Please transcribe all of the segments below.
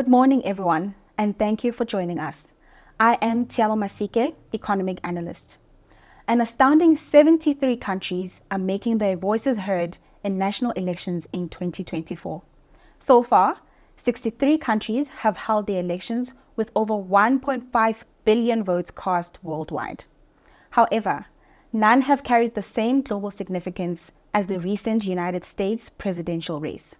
Good morning, everyone, and thank you for joining us. I am Tialo Masike, economic analyst. An astounding 73 countries are making their voices heard in national elections in 2024. So far, 63 countries have held their elections with over 1.5 billion votes cast worldwide. However, none have carried the same global significance as the recent United States presidential race.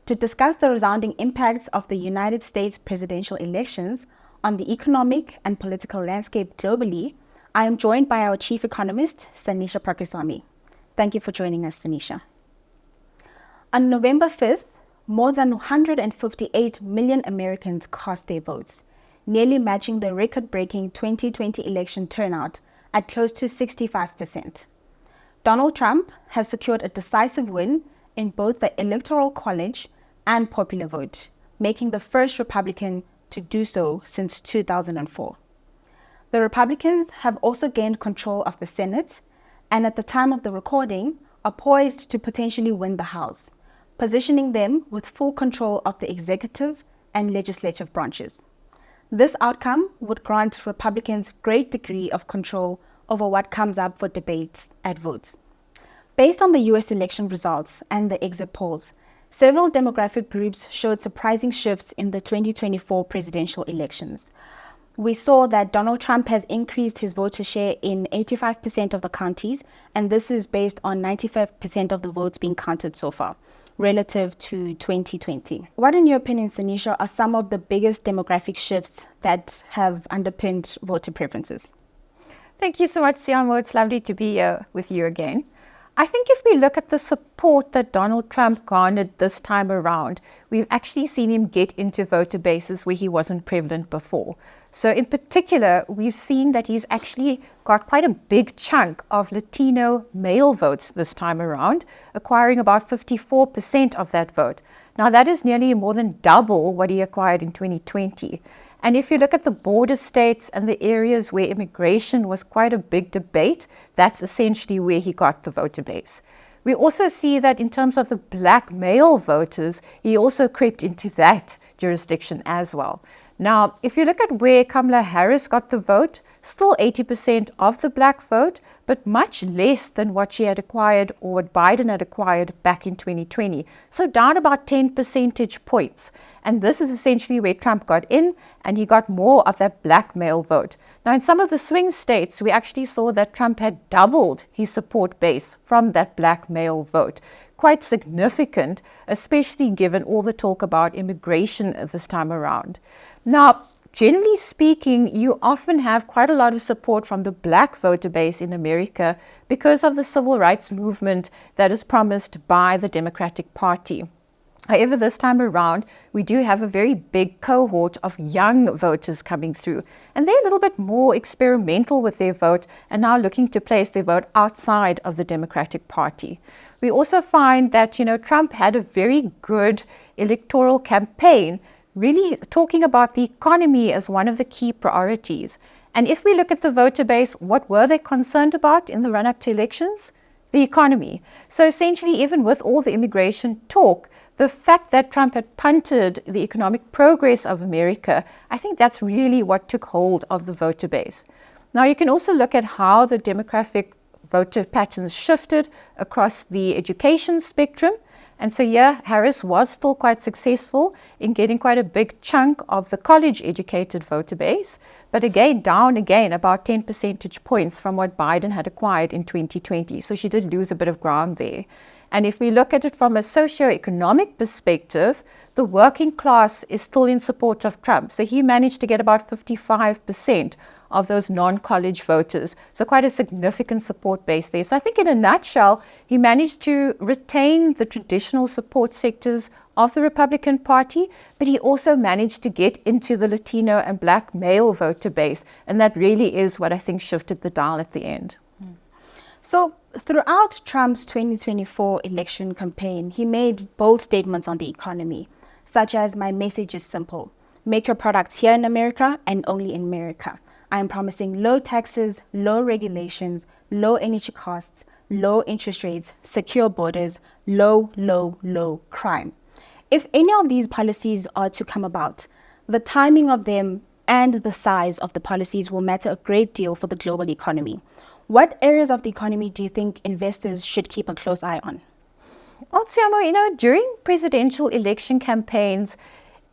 To discuss the resounding impacts of the United States presidential elections on the economic and political landscape globally, I am joined by our chief economist, Sanisha Prakrisamy. Thank you for joining us, Sanisha. On November 5th, more than 158 million Americans cast their votes, nearly matching the record-breaking 2020 election turnout at close to 65%. Donald Trump has secured a decisive win in both the Electoral College and popular vote, making the first Republican to do so since 2004. The Republicans have also gained control of the Senate and at the time of the recording are poised to potentially win the House, positioning them with full control of the executive and legislative branches. This outcome would grant Republicans great degree of control over what comes up for debates at votes. Based on the US election results and the exit polls, several demographic groups showed surprising shifts in the 2024 presidential elections. We saw that Donald Trump has increased his voter share in 85% of the counties, and this is based on 95% of the votes being counted so far, relative to 2020. What, in your opinion, Sanisha, are some of the biggest demographic shifts that have underpinned voter preferences? Thank you so much, Siamo. It's lovely to be here with you again. I think if we look at the support that Donald Trump garnered this time around, we've actually seen him get into voter bases where he wasn't prevalent before. So in particular, we've seen that he's actually got quite a big chunk of Latino male votes this time around, acquiring about 54% of that vote. Now that is nearly more than double what he acquired in 2020. And if you look at the border states and the areas where immigration was quite a big debate, that's essentially where he got the voter base. We also see that in terms of the black male voters, he also crept into that jurisdiction as well. Now, if you look at where Kamala Harris got the vote, still 80% of the black vote, but much less than what she had acquired or what Biden had acquired back in 2020. So down about 10 percentage points. And this is essentially where Trump got in, and he got more of that black male vote. Now, in some of the swing states, we actually saw that Trump had doubled his support base from that black male vote. Quite significant, especially given all the talk about immigration this time around. Now, generally speaking, you often have quite a lot of support from the black voter base in America because of the civil rights movement that is promised by the Democratic Party. However, this time around, we do have a very big cohort of young voters coming through, and they're a little bit more experimental with their vote and now looking to place their vote outside of the Democratic Party. We also find that, Trump had a very good electoral campaign, really talking about the economy as one of the key priorities. And if we look at the voter base, what were they concerned about in the run-up to elections? The economy. So essentially, even with all the immigration talk, the fact that Trump had punted the economic progress of America, I think that's really what took hold of the voter base. Now, you can also look at how the demographic voter patterns shifted across the education spectrum. And so, Harris was still quite successful in getting quite a big chunk of the college-educated voter base, but down about 10 percentage points from what Biden had acquired in 2020. So she did lose a bit of ground there. And if we look at it from a socio-economic perspective, the working class is still in support of Trump. So he managed to get about 55% of those non-college voters. So quite a significant support base there. So I think in a nutshell, he managed to retain the traditional support sectors of the Republican Party, but he also managed to get into the Latino and black male voter base. And that really is what I think shifted the dial at the end. So throughout Trump's 2024 election campaign, he made bold statements on the economy, such as, "My message is simple. Make your products here in America and only in America. I am promising low taxes, low regulations, low energy costs, low interest rates, secure borders, low crime." If any of these policies are to come about, the timing of them and the size of the policies will matter a great deal for the global economy. What areas of the economy do you think investors should keep a close eye on? Well, Tsiamo, during presidential election campaigns,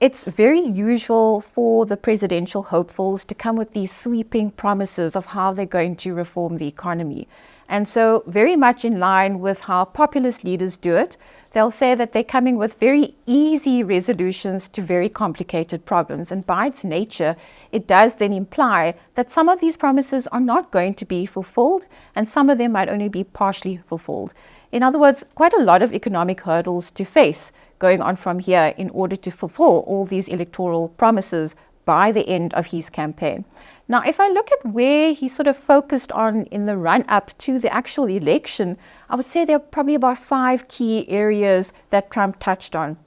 it's very usual for the presidential hopefuls to come with these sweeping promises of how they're going to reform the economy. And so very much in line with how populist leaders do it, they'll say that they're coming with very easy resolutions to very complicated problems. And by its nature, it does then imply that some of these promises are not going to be fulfilled, and some of them might only be partially fulfilled. In other words, quite a lot of economic hurdles to face going on from here in order to fulfill all these electoral promises by the end of his campaign. Now, if I look at where he sort of focused on in the run-up to the actual election, I would say there are probably about 5 key areas that Trump touched on.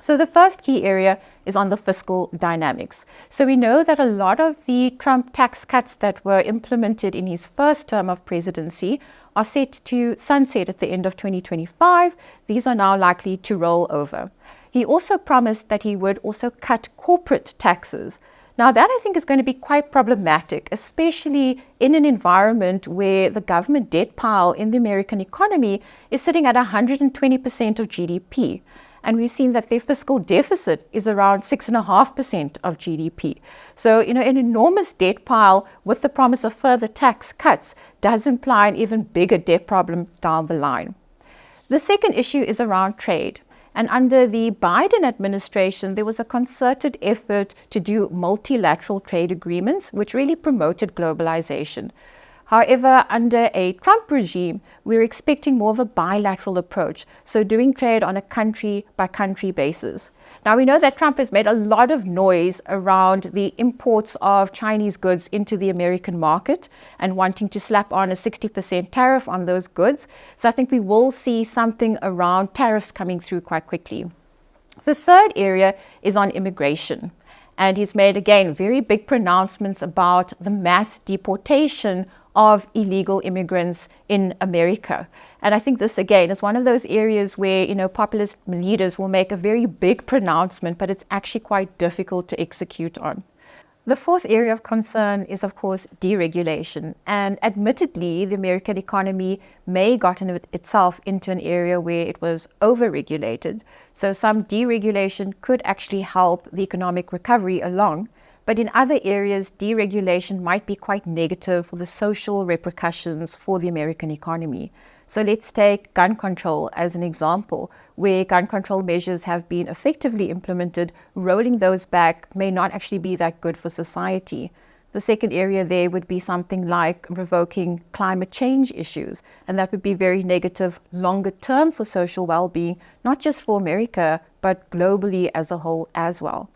So the first key area is on the fiscal dynamics. So we know that a lot of the Trump tax cuts that were implemented in his first term of presidency are set to sunset at the end of 2025. These are now likely to roll over. He also promised that he would also cut corporate taxes. Now that I think is going to be quite problematic, especially in an environment where the government debt pile in the American economy is sitting at 120% of GDP. And we've seen that their fiscal deficit is around 6.5% of GDP. So, an enormous debt pile with the promise of further tax cuts does imply an even bigger debt problem down the line. The second issue is around trade. And under the Biden administration, there was a concerted effort to do multilateral trade agreements, which really promoted globalization. However, under a Trump regime, we're expecting more of a bilateral approach, so doing trade on a country-by-country basis. Now, we know that Trump has made a lot of noise around the imports of Chinese goods into the American market and wanting to slap on a 60% tariff on those goods. So I think we will see something around tariffs coming through quite quickly. The third area is on immigration. And he's made, again, very big pronouncements about the mass deportation of illegal immigrants in America. And I think this, again, is one of those areas where, populist leaders will make a very big pronouncement, but it's actually quite difficult to execute on. The fourth area of concern is, of course, deregulation. And admittedly, the American economy may have gotten itself into an area where it was overregulated. So some deregulation could actually help the economic recovery along. But in other areas, deregulation might be quite negative for the social repercussions for the American economy. So let's take gun control as an example, where gun control measures have been effectively implemented. Rolling those back may not actually be that good for society. The second area there would be something like revoking climate change issues, and that would be very negative longer term for social well-being, not just for America, but globally as a whole as well.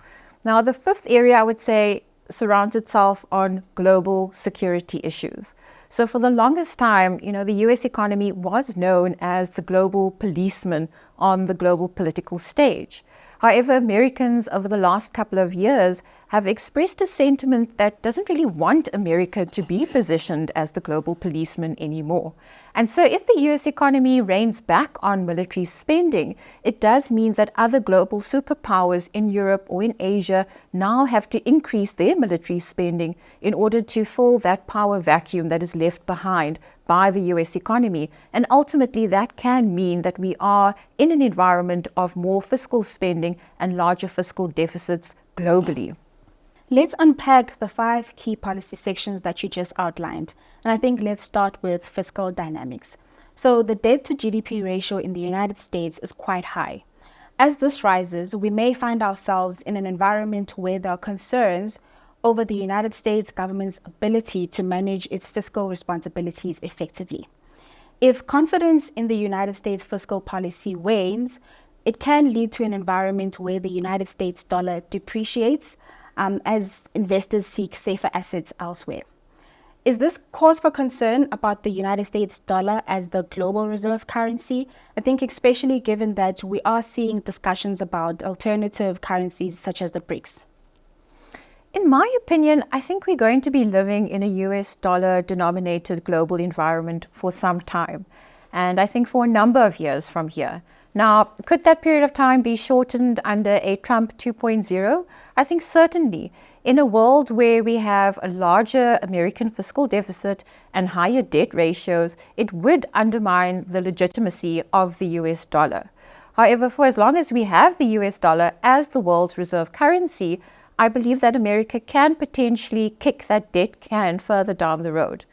Now, the fifth area, I would say, surrounds itself on global security issues. So for the longest time, the US economy was known as the global policeman on the global political stage. However, Americans over the last couple of years have expressed a sentiment that doesn't really want America to be positioned as the global policeman anymore. And so if the US economy reins back on military spending, it does mean that other global superpowers in Europe or in Asia now have to increase their military spending in order to fill that power vacuum that is left behind by the US economy. And ultimately, that can mean that we are in an environment of more fiscal spending and larger fiscal deficits globally. Let's unpack the 5 key policy sections that you just outlined. And I think let's start with fiscal dynamics. So the debt to GDP ratio in the United States is quite high. As this rises, we may find ourselves in an environment where there are concerns over the United States government's ability to manage its fiscal responsibilities effectively. If confidence in the United States fiscal policy wanes, it can lead to an environment where the United States dollar depreciates as investors seek safer assets elsewhere. Is this cause for concern about the United States dollar as the global reserve currency? I think especially given that we are seeing discussions about alternative currencies such as the BRICS. In my opinion, I think we're going to be living in a US dollar denominated global environment for some time. And I think for a number of years from here. Now, could that period of time be shortened under a Trump 2.0? I think certainly. In a world where we have a larger American fiscal deficit and higher debt ratios, it would undermine the legitimacy of the US dollar. However, for as long as we have the US dollar as the world's reserve currency, I believe that America can potentially kick that debt can further down the road.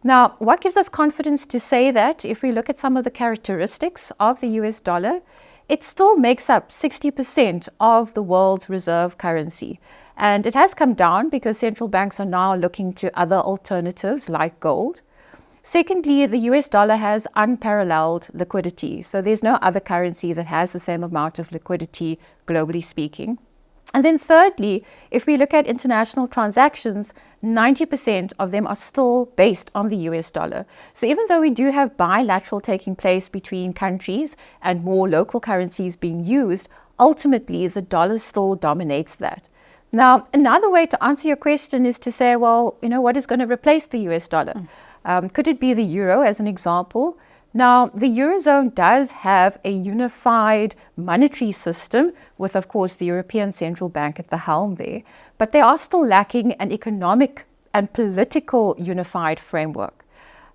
Now, what gives us confidence to say that? If we look at some of the characteristics of the US dollar, it still makes up 60% of the world's reserve currency. And it has come down because central banks are now looking to other alternatives like gold. Secondly, the US dollar has unparalleled liquidity. So there's no other currency that has the same amount of liquidity, globally speaking. And then thirdly, if we look at international transactions, 90% of them are still based on the US dollar. So even though we do have bilateral taking place between countries and more local currencies being used, ultimately the dollar still dominates that. Now, another way to answer your question is to say, well, what is going to replace the US dollar? Could it be the euro as an example? Now, the Eurozone does have a unified monetary system with, of course, the European Central Bank at the helm there, but they are still lacking an economic and political unified framework.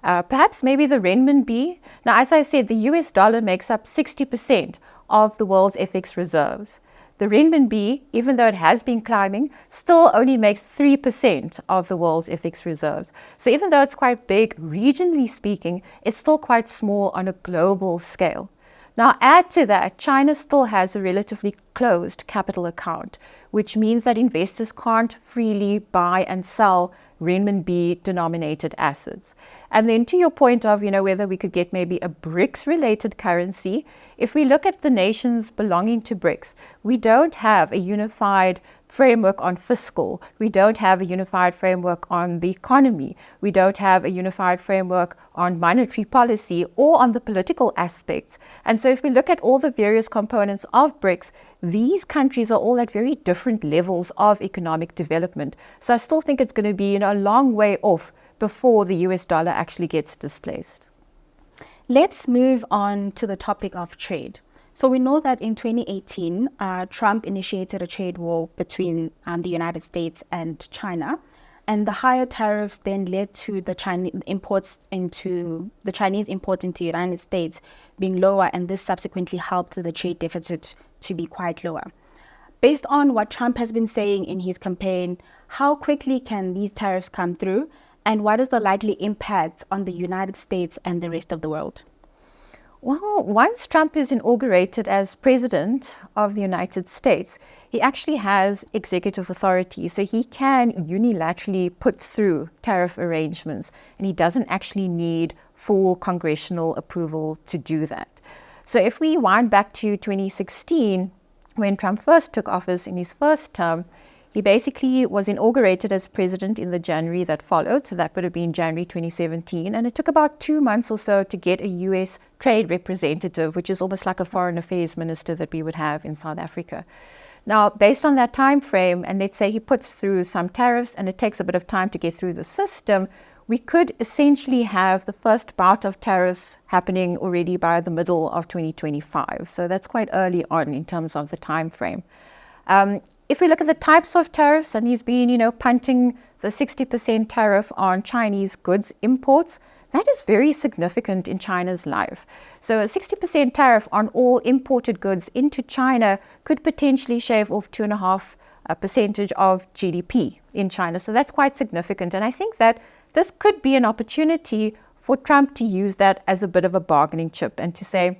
Perhaps maybe the renminbi. Now, as I said, the US dollar makes up 60% of the world's FX reserves. The renminbi, even though it has been climbing, still only makes 3% of the world's FX reserves. So even though it's quite big, regionally speaking, it's still quite small on a global scale. Now, add to that, China still has a relatively closed capital account, which means that investors can't freely buy and sell renminbi-denominated assets. And then to your point of, whether we could get maybe a BRICS-related currency, if we look at the nations belonging to BRICS, we don't have a unified framework on fiscal. We don't have a unified framework on the economy. We don't have a unified framework on monetary policy or on the political aspects. And so if we look at all the various components of BRICS, these countries are all at very different levels of economic development. So I still think it's going to be a long way off before the US dollar actually gets displaced. Let's move on to the topic of trade. So we know that in 2018, Trump initiated a trade war between the United States and China, and the higher tariffs then led to the Chinese imports into the United States being lower, and this subsequently helped the trade deficit to be quite lower. Based on what Trump has been saying in his campaign, how quickly can these tariffs come through, and what is the likely impact on the United States and the rest of the world? Well, once Trump is inaugurated as president of the United States, he actually has executive authority. So he can unilaterally put through tariff arrangements, and he doesn't actually need full congressional approval to do that. So if we wind back to 2016, when Trump first took office in his first term, he basically was inaugurated as president in the January that followed. So that would have been January 2017. And it took about 2 months or so to get a US trade representative, which is almost like a foreign affairs minister that we would have in South Africa. Now, based on that time frame, and let's say he puts through some tariffs and it takes a bit of time to get through the system, we could essentially have the first bout of tariffs happening already by the middle of 2025. So that's quite early on in terms of the time frame. If we look at the types of tariffs, and he's been, punting the 60% tariff on Chinese goods imports, that is very significant in China's life. So a 60% tariff on all imported goods into China could potentially shave off 2.5% of GDP in China. So that's quite significant. And I think that this could be an opportunity for Trump to use that as a bit of a bargaining chip and to say,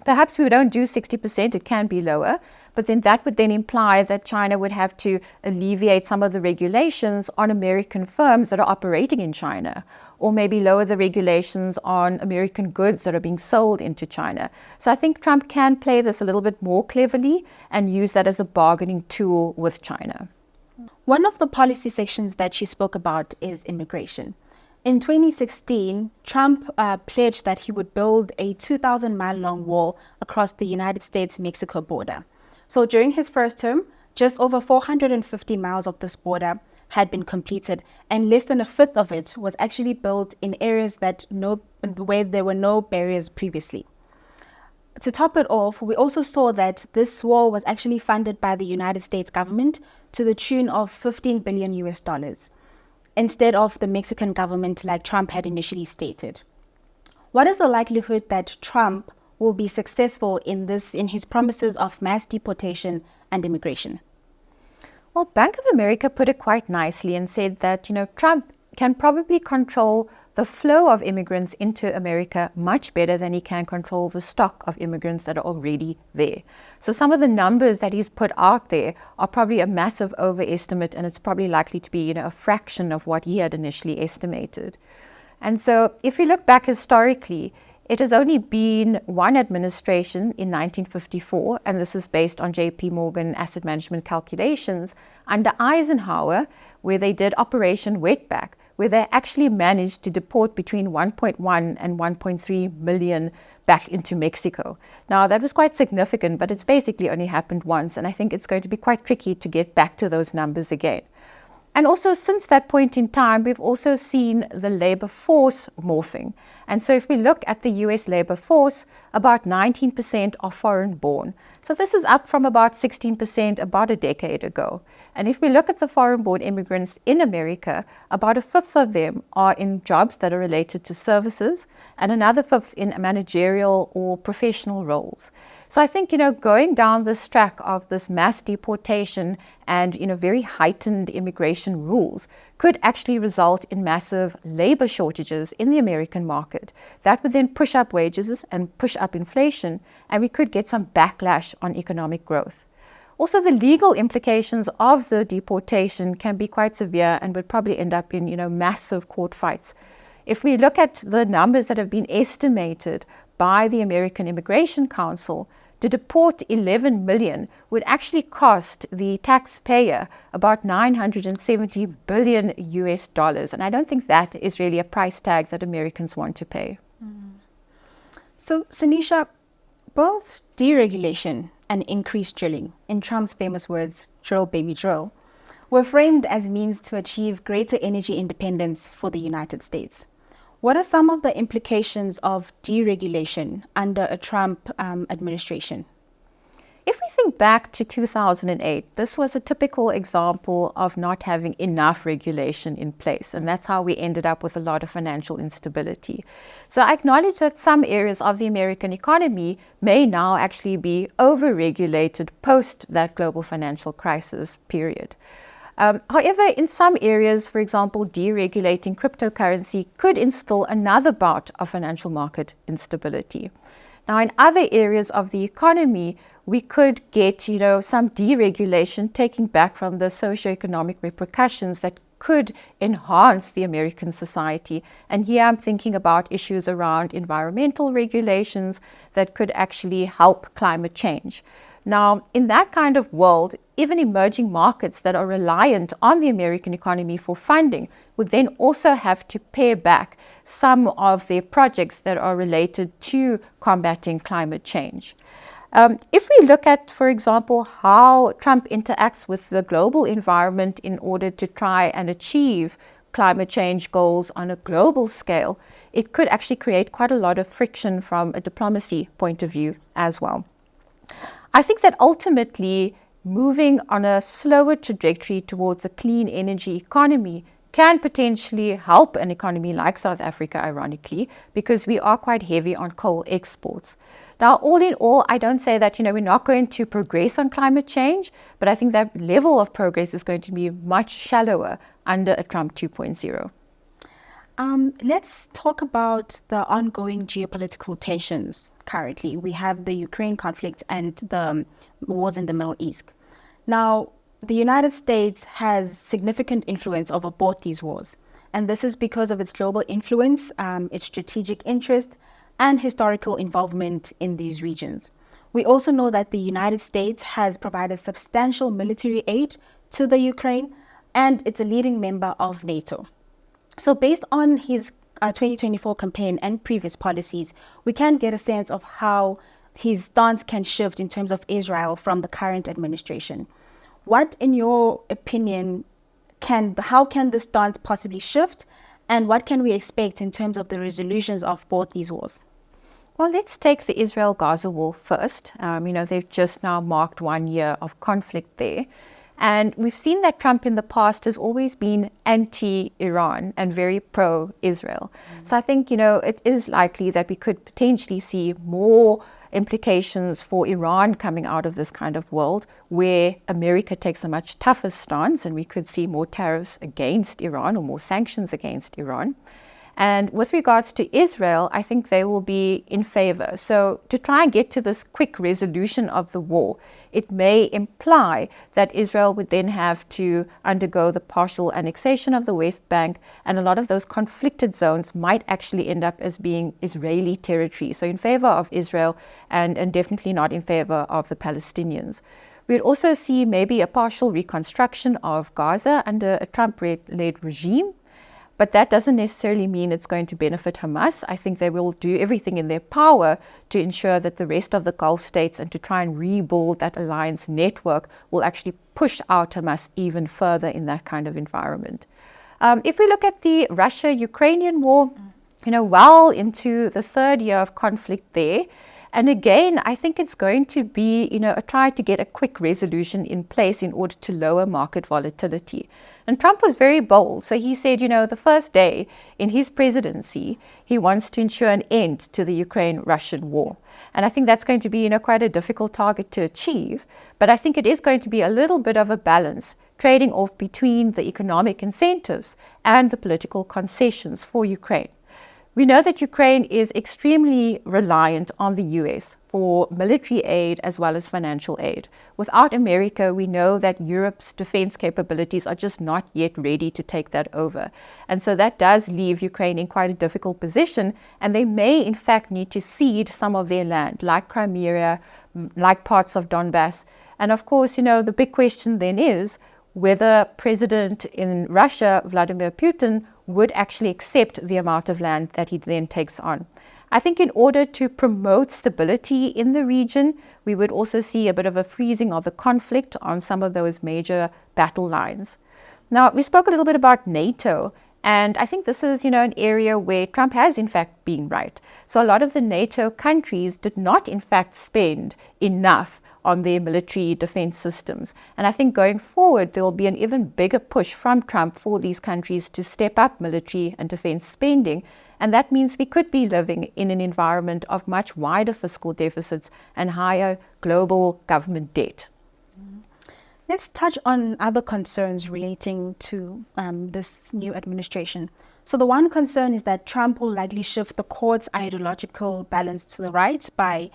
perhaps we don't do 60%, it can be lower, but then that would then imply that China would have to alleviate some of the regulations on American firms that are operating in China, or maybe lower the regulations on American goods that are being sold into China. So I think Trump can play this a little bit more cleverly and use that as a bargaining tool with China. One of the policy sections that she spoke about is immigration. In 2016, Trump pledged that he would build a 2,000-mile-long wall across the United States-Mexico border. So during his first term, just over 450 miles of this border had been completed, and less than a fifth of it was actually built in areas where there were no barriers previously. To top it off, we also saw that this war was actually funded by the United States government to the tune of 15 billion US dollars, instead of the Mexican government like Trump had initially stated. What is the likelihood that Trump will be successful in his promises of mass deportation and immigration? Well, Bank of America put it quite nicely and said that, Trump can probably control the flow of immigrants into America much better than he can control the stock of immigrants that are already there. So some of the numbers that he's put out there are probably a massive overestimate, and it's probably likely to be, a fraction of what he had initially estimated. And so if we look back historically, it has only been one administration in 1954, and this is based on JP Morgan asset management calculations, under Eisenhower, where they did Operation Wetback, where they actually managed to deport between 1.1 and 1.3 million back into Mexico. Now, that was quite significant, but it's basically only happened once, and I think it's going to be quite tricky to get back to those numbers again. And also, since that point in time, we've also seen the labor force morphing. And so if we look at the US labor force, about 19% are foreign born. So this is up from about 16% about a decade ago. And if we look at the foreign born immigrants in America, about a fifth of them are in jobs that are related to services, and another fifth in managerial or professional roles. So I think, going down this track of this mass deportation and, very heightened immigration rules could actually result in massive labor shortages in the American market. That would then push up wages and push up inflation, and we could get some backlash on economic growth. Also, the legal implications of the deportation can be quite severe and would probably end up in, massive court fights. If we look at the numbers that have been estimated by the American Immigration Council, to deport 11 million would actually cost the taxpayer about 970 billion US dollars. And I don't think that is really a price tag that Americans want to pay. So, Sanisha, both deregulation and increased drilling, in Trump's famous words, drill baby drill, were framed as means to achieve greater energy independence for the United States. What are some of the implications of deregulation under a Trump administration? If we think back to 2008, this was a typical example of not having enough regulation in place, and that's how we ended up with a lot of financial instability. So I acknowledge that some areas of the American economy may now actually be over-regulated post that global financial crisis period. However, in some areas, for example, deregulating cryptocurrency could instill another bout of financial market instability. Now, in other areas of the economy, we could get, some deregulation taking back from the socioeconomic repercussions that could enhance the American society. And here I'm thinking about issues around environmental regulations that could actually help climate change. Now, in that kind of world, even emerging markets that are reliant on the American economy for funding would then also have to pare back some of their projects that are related to combating climate change. If we look at, for example, how Trump interacts with the global environment in order to try and achieve climate change goals on a global scale, it could actually create quite a lot of friction from a diplomacy point of view as well. I think that ultimately moving on a slower trajectory towards a clean energy economy can potentially help an economy like South Africa, ironically, because we are quite heavy on coal exports. Now, all in all, I don't say that, we're not going to progress on climate change, but I think that level of progress is going to be much shallower under a Trump 2.0. Let's talk about the ongoing geopolitical tensions currently. We have the Ukraine conflict and the wars in the Middle East. Now, the United States has significant influence over both these wars, and this is because of its global influence, its strategic interest, and historical involvement in these regions. We also know that the United States has provided substantial military aid to the Ukraine, and it's a leading member of NATO. So based on his 2024 campaign and previous policies, we can get a sense of how his stance can shift in terms of Israel from the current administration. What, in your opinion, how can this stance possibly shift, and what can we expect in terms of the resolutions of both these wars? Well, let's take the Israel-Gaza war first. They've just now marked 1 year of conflict there. And we've seen that Trump in the past has always been anti-Iran and very pro-Israel. So I think, it is likely that we could potentially see more implications for Iran coming out of this kind of world where America takes a much tougher stance, and we could see more tariffs against Iran or more sanctions against Iran. And with regards to Israel, I think they will be in favor. So to try and get to this quick resolution of the war, it may imply that Israel would then have to undergo the partial annexation of the West Bank, and a lot of those conflicted zones might actually end up as being Israeli territory. So in favor of Israel and definitely not in favor of the Palestinians. We'd also see maybe a partial reconstruction of Gaza under a Trump-led regime. But that doesn't necessarily mean it's going to benefit Hamas. I think they will do everything in their power to ensure that the rest of the Gulf states and to try and rebuild that alliance network will actually push out Hamas even further in that kind of environment. If we look at the Russia-Ukrainian war, well into the third year of conflict there. And again, I think it's going to be, a try to get a quick resolution in place in order to lower market volatility. And Trump was very bold. So he said, the first day in his presidency, he wants to ensure an end to the Ukraine-Russian war. And I think that's going to be, quite a difficult target to achieve. But I think it is going to be a little bit of a balance, trading off between the economic incentives and the political concessions for Ukraine. We know that Ukraine is extremely reliant on the US for military aid as well as financial aid. Without America, we know that Europe's defense capabilities are just not yet ready to take that over. And so that does leave Ukraine in quite a difficult position, and they may in fact need to cede some of their land, like Crimea, like parts of Donbass. And of course, the big question then is whether President in Russia, Vladimir Putin, would actually accept the amount of land that he then takes on. I think in order to promote stability in the region, we would also see a bit of a freezing of the conflict on some of those major battle lines. Now, we spoke a little bit about NATO, and I think this is, an area where Trump has in fact been right. So a lot of the NATO countries did not in fact spend enough on their military defense systems. And I think going forward, there will be an even bigger push from Trump for these countries to step up military and defense spending. And that means we could be living in an environment of much wider fiscal deficits and higher global government debt. Let's touch on other concerns relating to this new administration. So the one concern is that Trump will likely shift the court's ideological balance to the right by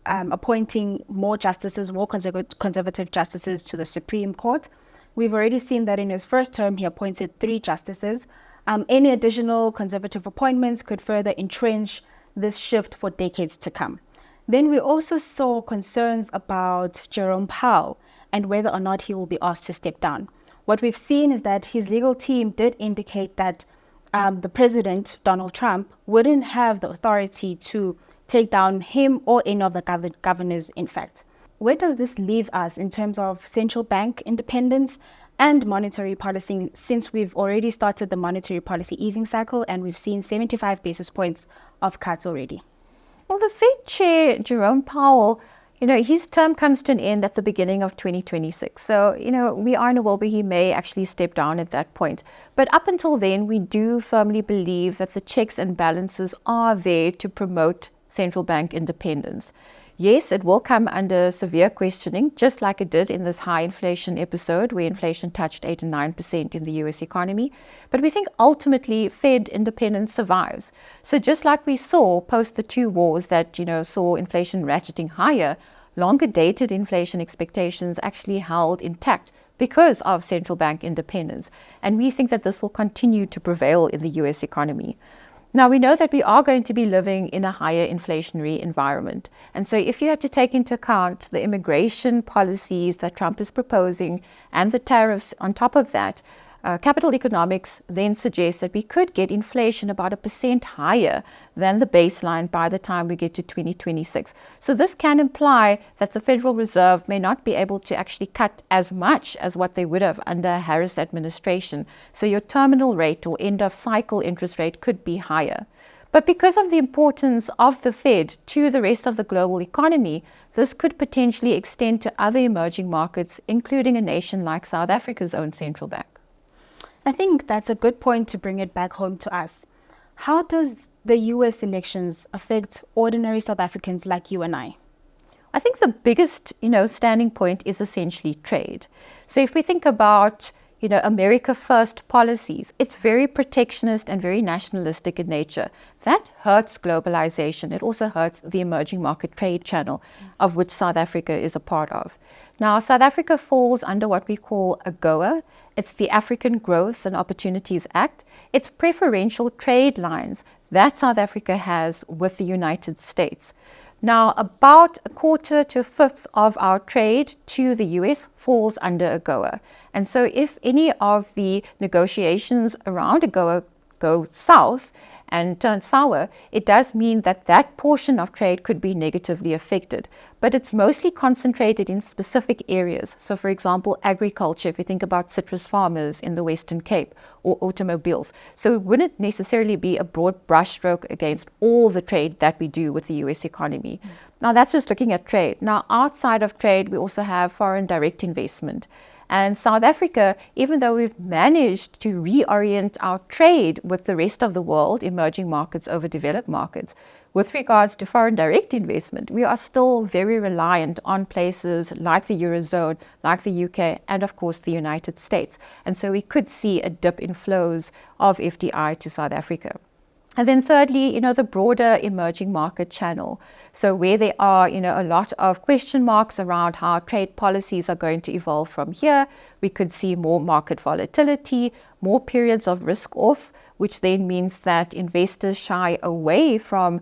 appointing more justices, more conservative justices to the Supreme Court. We've already seen that in his first term, he appointed 3 justices. Any additional conservative appointments could further entrench this shift for decades to come. Then we also saw concerns about Jerome Powell and whether or not he will be asked to step down. What we've seen is that his legal team did indicate that the president, Donald Trump, wouldn't have the authority to take down him or any of the governors, in fact. Where does this leave us in terms of central bank independence and monetary policy, since we've already started the monetary policy easing cycle and we've seen 75 basis points of cuts already? Well, the Fed chair, Jerome Powell, his term comes to an end at the beginning of 2026. So, we are in a world where he may actually step down at that point. But up until then, we do firmly believe that the checks and balances are there to promote central bank independence. Yes, it will come under severe questioning, just like it did in this high inflation episode where inflation touched 8 and 9% in the US economy. But we think ultimately Fed independence survives. So just like we saw post the 2 wars that, saw inflation ratcheting higher, longer dated inflation expectations actually held intact because of central bank independence. And we think that this will continue to prevail in the US economy. Now, we know that we are going to be living in a higher inflationary environment. And so if you had to take into account the immigration policies that Trump is proposing and the tariffs on top of that, capital economics then suggests that we could get inflation about 1% higher than the baseline by the time we get to 2026. So this can imply that the Federal Reserve may not be able to actually cut as much as what they would have under Harris administration. So your terminal rate or end of cycle interest rate could be higher. But because of the importance of the Fed to the rest of the global economy, this could potentially extend to other emerging markets, including a nation like South Africa's own central bank. I think that's a good point to bring it back home to us. How does the US elections affect ordinary South Africans like you and I? I think the biggest, standing point is essentially trade. So if we think about, America First policies, it's very protectionist and very nationalistic in nature. That hurts globalization. It also hurts the emerging market trade channel, of which South Africa is a part of. Now, South Africa falls under what we call AGOA. It's the African Growth and Opportunities Act. It's preferential trade lines that South Africa has with the United States. Now, about a quarter to a fifth of our trade to the US falls under AGOA. And so if any of the negotiations around AGOA go south and turn sour, it does mean that that portion of trade could be negatively affected. But it's mostly concentrated in specific areas. So, for example, agriculture, if you think about citrus farmers in the Western Cape, or automobiles. So it wouldn't necessarily be a broad brushstroke against all the trade that we do with the US economy. Now, that's just looking at trade. Now, outside of trade, we also have foreign direct investment. And South Africa, even though we've managed to reorient our trade with the rest of the world, emerging markets over developed markets, with regards to foreign direct investment, we are still very reliant on places like the Eurozone, like the UK, and of course the United States. And so we could see a dip in flows of FDI to South Africa. And then thirdly, the broader emerging market channel. So where there are, a lot of question marks around how trade policies are going to evolve from here, we could see more market volatility, more periods of risk off, which then means that investors shy away from,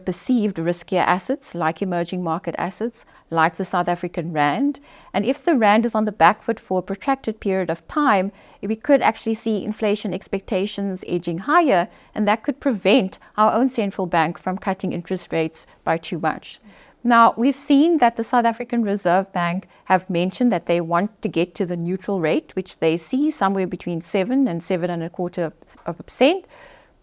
perceived riskier assets like emerging market assets, like the South African rand. And if the rand is on the back foot for a protracted period of time, we could actually see inflation expectations edging higher, and that could prevent our own central bank from cutting interest rates by too much. Now, we've seen that the South African Reserve Bank have mentioned that they want to get to the neutral rate, which they see somewhere between 7 and 7.25%.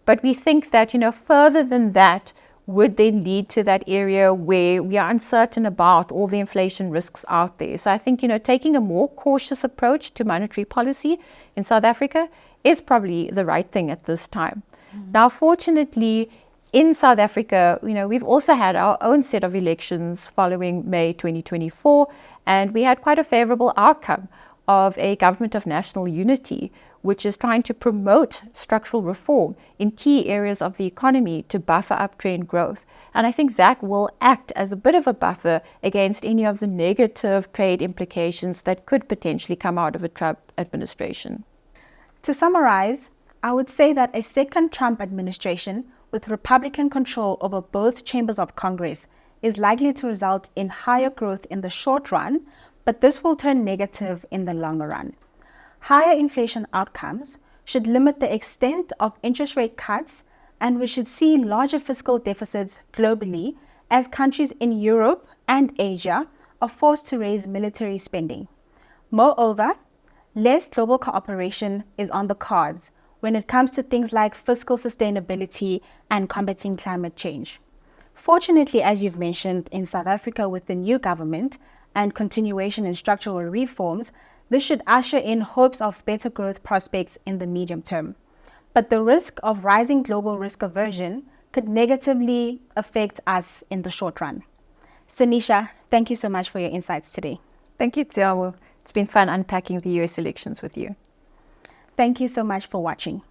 But we think that, further than that would then lead to that area where we are uncertain about all the inflation risks out there. So I think, taking a more cautious approach to monetary policy in South Africa is probably the right thing at this time. Now, fortunately, in South Africa, we've also had our own set of elections following May 2024, and we had quite a favorable outcome of a government of national unity, which is trying to promote structural reform in key areas of the economy to buffer uptrend growth. And I think that will act as a bit of a buffer against any of the negative trade implications that could potentially come out of a Trump administration. To summarize, I would say that a second Trump administration with Republican control over both chambers of Congress is likely to result in higher growth in the short run, but this will turn negative in the longer run. Higher inflation outcomes should limit the extent of interest rate cuts, and we should see larger fiscal deficits globally as countries in Europe and Asia are forced to raise military spending. Moreover, less global cooperation is on the cards when it comes to things like fiscal sustainability and combating climate change. Fortunately, as you've mentioned, in South Africa with the new government and continuation in structural reforms, this should usher in hopes of better growth prospects in the medium term. But the risk of rising global risk aversion could negatively affect us in the short run. Sanisha, thank you so much for your insights today. Thank you, Tiawo. It's been fun unpacking the US elections with you. Thank you so much for watching.